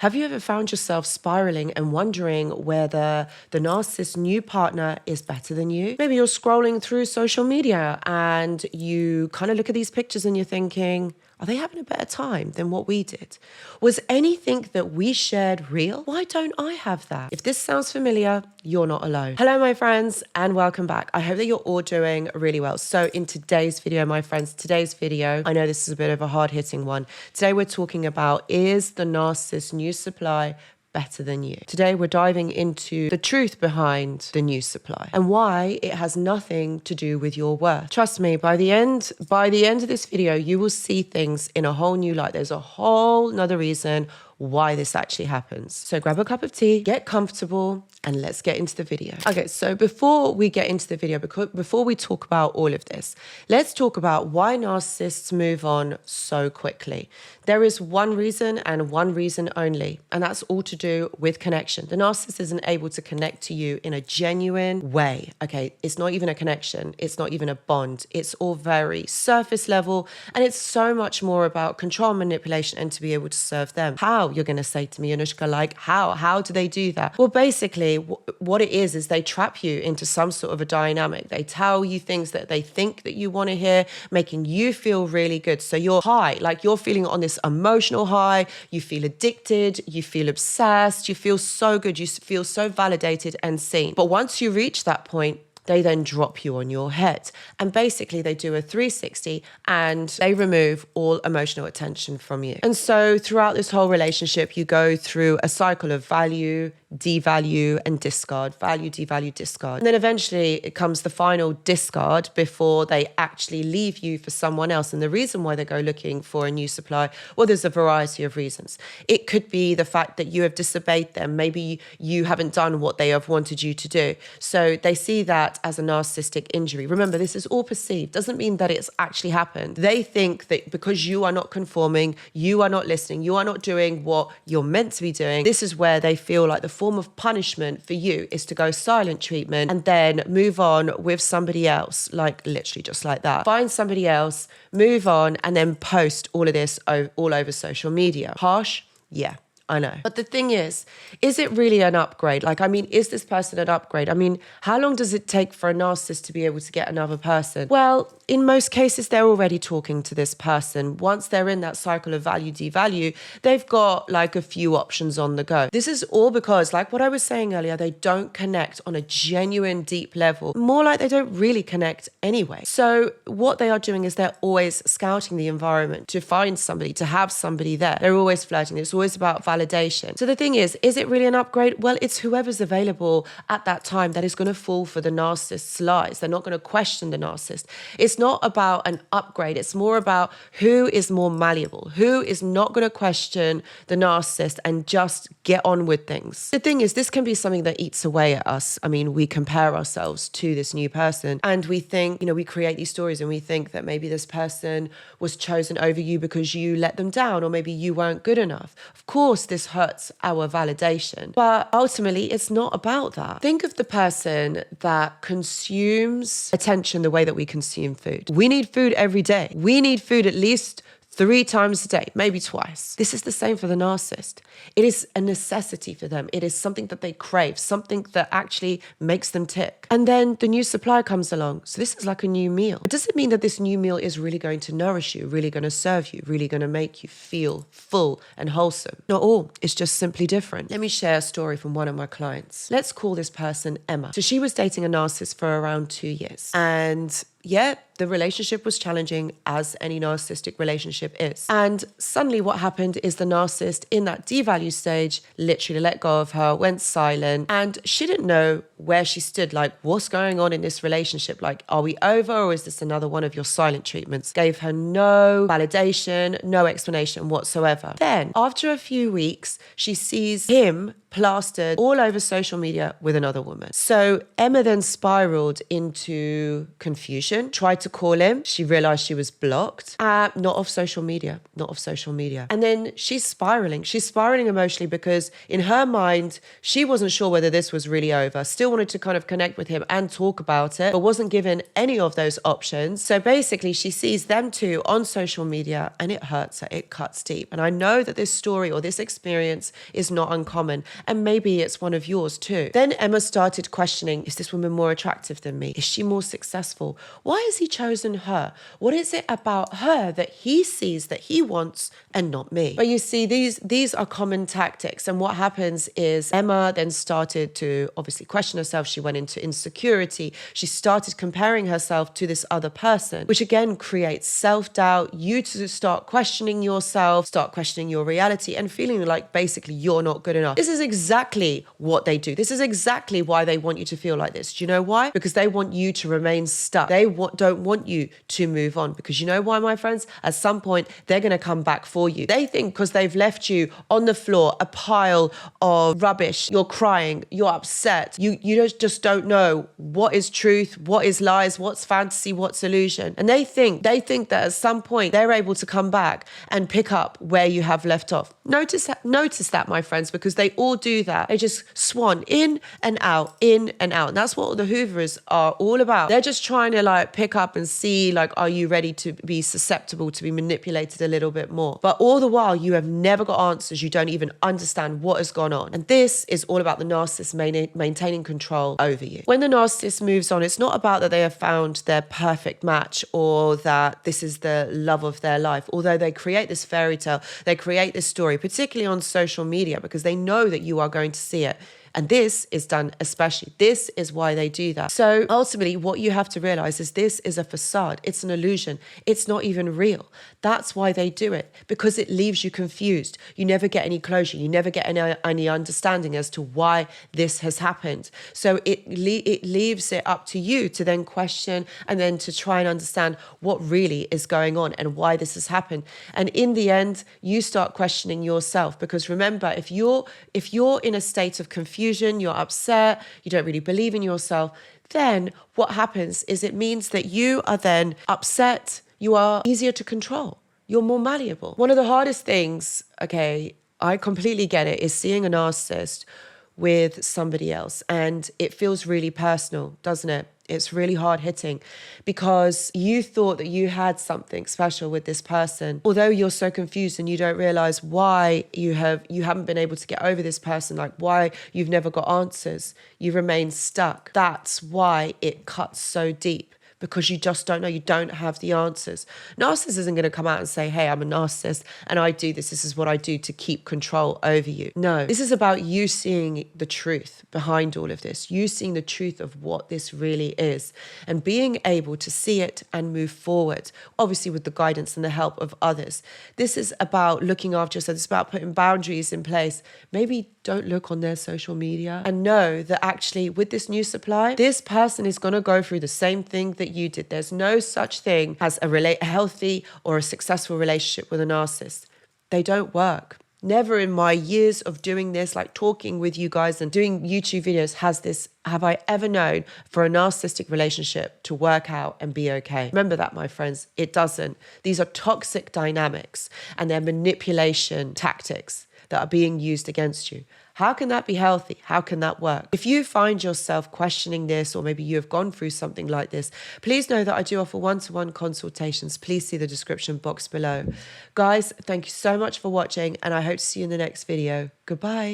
Have you ever found yourself spiraling and wondering whether the narcissist's new partner is better than you? Maybe you're scrolling through social media and you kind of look at these pictures and you're thinking, are they having a better time than what we did? Was anything that we shared real? Why don't I have that? If this sounds familiar, you're not alone. Hello, my friends, and welcome back. I hope that you're all doing really well. So in today's video, my friends, I know this is a bit of a hard-hitting one. Today we're talking about, is the narcissist's new supply better than you? Today we're diving into the truth behind the new supply and why it has nothing to do with your worth. Trust me, by the end of this video, you will see things in a whole new light. There's a whole nother reason why this actually happens. So grab a cup of tea, get comfortable, and let's get into the video. Okay, so before we get into the video, before we talk about all of this, let's talk about why narcissists move on so quickly. There is one reason and one reason only, and that's all to do with connection. The narcissist isn't able to connect to you in a genuine way. Okay, it's not even a connection. It's not even a bond. It's all very surface level, and it's so much more about control, manipulation, and to be able to serve them. How? You're going to say to me, Anushka, like how do they do that? Well, basically what it is they trap you into some sort of a dynamic. They tell you things that they think that you want to hear, making you feel really good. So you're high, like you're feeling on this emotional high, you feel addicted, you feel obsessed, you feel so good, you feel so validated and seen. But once you reach that point, they then drop you on your head. And basically they do a 360 and they remove all emotional attention from you. And so throughout this whole relationship, you go through a cycle of value, devalue, and discard. Value, devalue, discard. And then eventually it comes the final discard before they actually leave you for someone else. And the reason why they go looking for a new supply, well, there's a variety of reasons. It could be the fact that you have disobeyed them. Maybe you haven't done what they have wanted you to do. So they see that as a narcissistic injury. Remember, this is all perceived. Doesn't mean that it's actually happened. They think that because you are not conforming, you are not listening, you are not doing what you're meant to be doing, this is where they feel like the form of punishment for you is to go silent treatment and then move on with somebody else, like literally just like that. Find somebody else, move on, and then post all of this all over social media. Harsh? Yeah. I know. But the thing is it really an upgrade? Like, I mean, is this person an upgrade? I mean, how long does it take for a narcissist to be able to get another person? Well, in most cases, they're already talking to this person. Once they're in that cycle of value, devalue, they've got like a few options on the go. This is all because, like what I was saying earlier, they don't connect on a genuine, deep level. More like they don't really connect anyway. So what they are doing is they're always scouting the environment to find somebody, to have somebody there. They're always flirting. It's always about validation. So the thing is it really an upgrade? Well, it's whoever's available at that time that is going to fall for the narcissist's lies. They're not going to question the narcissist. It's not about an upgrade. It's more about who is more malleable, who is not going to question the narcissist and just get on with things. The thing is, this can be something that eats away at us. I mean, we compare ourselves to this new person and we think, we create these stories and we think that maybe this person was chosen over you because you let them down or maybe you weren't good enough. Of course, this hurts our validation, but ultimately it's not about that. Think of the person that consumes attention the way that we consume food. We need food every day. We need food at least 3 times a day, maybe twice. This is the same for the narcissist. It is a necessity for them. It is something that they crave, something that actually makes them tick. And then the new supply comes along. So this is like a new meal. It doesn't mean that this new meal is really going to nourish you, really going to serve you, really going to make you feel full and wholesome. Not all. It's just simply different. Let me share a story from one of my clients. Let's call this person Emma. So she was dating a narcissist for around 2 years. And yeah, the relationship was challenging, as any narcissistic relationship is. And suddenly what happened is the narcissist in that devalue stage literally let go of her, went silent, and she didn't know where she stood. Like, what's going on in this relationship? Like, are we over or is this another one of your silent treatments? Gave her no validation, no explanation whatsoever. Then after a few weeks, she sees him plastered all over social media with another woman. So Emma then spiraled into confusion location, tried to call him. She realized she was blocked. Not of social media, not of social media. And then she's spiraling. She's spiraling emotionally because in her mind, she wasn't sure whether this was really over. Still wanted to kind of connect with him and talk about it, but wasn't given any of those options. So basically, she sees them two on social media and it hurts her. It cuts deep. And I know that this story or this experience is not uncommon. And maybe it's one of yours too. Then Emma started questioning, is this woman more attractive than me? Is she more successful? Why has he chosen her? What is it about her that he sees that he wants and not me? But you see, these are common tactics. And what happens is Emma then started to obviously question herself. She went into insecurity. She started comparing herself to this other person, which again creates self-doubt. You to start questioning yourself, start questioning your reality and feeling like basically you're not good enough. This is exactly what they do. This is exactly why they want you to feel like this. Do you know why? Because they want you to remain stuck. They don't want you to move on, because you know why, my friends? At some point, they're going to come back for you. They think because they've left you on the floor, a pile of rubbish, you're crying, you're upset, you just don't know what is truth, what is lies, what's fantasy, what's illusion. And they think that at some point they're able to come back and pick up where you have left off. Notice that, my friends, because they all do that. They just swan in and out, in and out. And that's what the Hooverers are all about. They're just trying to like pick up and see, like, are you ready to be susceptible to be manipulated a little bit more? But all the while, you have never got answers. You don't even understand what has gone on. And this is all about the narcissist maintaining control over you. When the narcissist moves on, it's not about that they have found their perfect match or that this is the love of their life. Although they create this fairy tale, they create this story, particularly on social media, because they know that you are going to see it. And this is done especially. This is why they do that. So ultimately, what you have to realize is this is a facade. It's an illusion. It's not even real. That's why they do it, because it leaves you confused. You never get any closure. You never get any understanding as to why this has happened. So it leaves it up to you to then question and then to try and understand what really is going on and why this has happened. And in the end, you start questioning yourself, because remember, if you're in a state of confusion, you're upset, you don't really believe in yourself, then what happens is it means that you are then upset, you are easier to control, you're more malleable. One of the hardest things, okay, I completely get it, is seeing a narcissist with somebody else. And it feels really personal, doesn't it? It's really hard hitting because you thought that you had something special with this person. Although you're so confused and you don't realize why you haven't been able to get over this person, like why you've never got answers. You remain stuck. That's why it cuts so deep. Because you just don't know, you don't have the answers. Narcissist isn't going to come out and say, hey, I'm a narcissist and I do this. This is what I do to keep control over you. No, this is about you seeing the truth behind all of this. You seeing the truth of what this really is and being able to see it and move forward, obviously with the guidance and the help of others. This is about looking after yourself. It's about putting boundaries in place. Maybe don't look on their social media and know that actually with this new supply, this person is going to go through the same thing that you did. There's no such thing as a healthy or a successful relationship with a narcissist. They don't work. Never in my years of doing this, like talking with you guys and doing YouTube videos, have I ever known for a narcissistic relationship to work out and be okay. Remember that, my friends, it doesn't. These are toxic dynamics and they're manipulation tactics that are being used against you. How can that be healthy? How can that work? If you find yourself questioning this, or maybe you have gone through something like this, please know that I do offer one-to-one consultations. Please see the description box below. Guys, thank you so much for watching, and I hope to see you in the next video. Goodbye.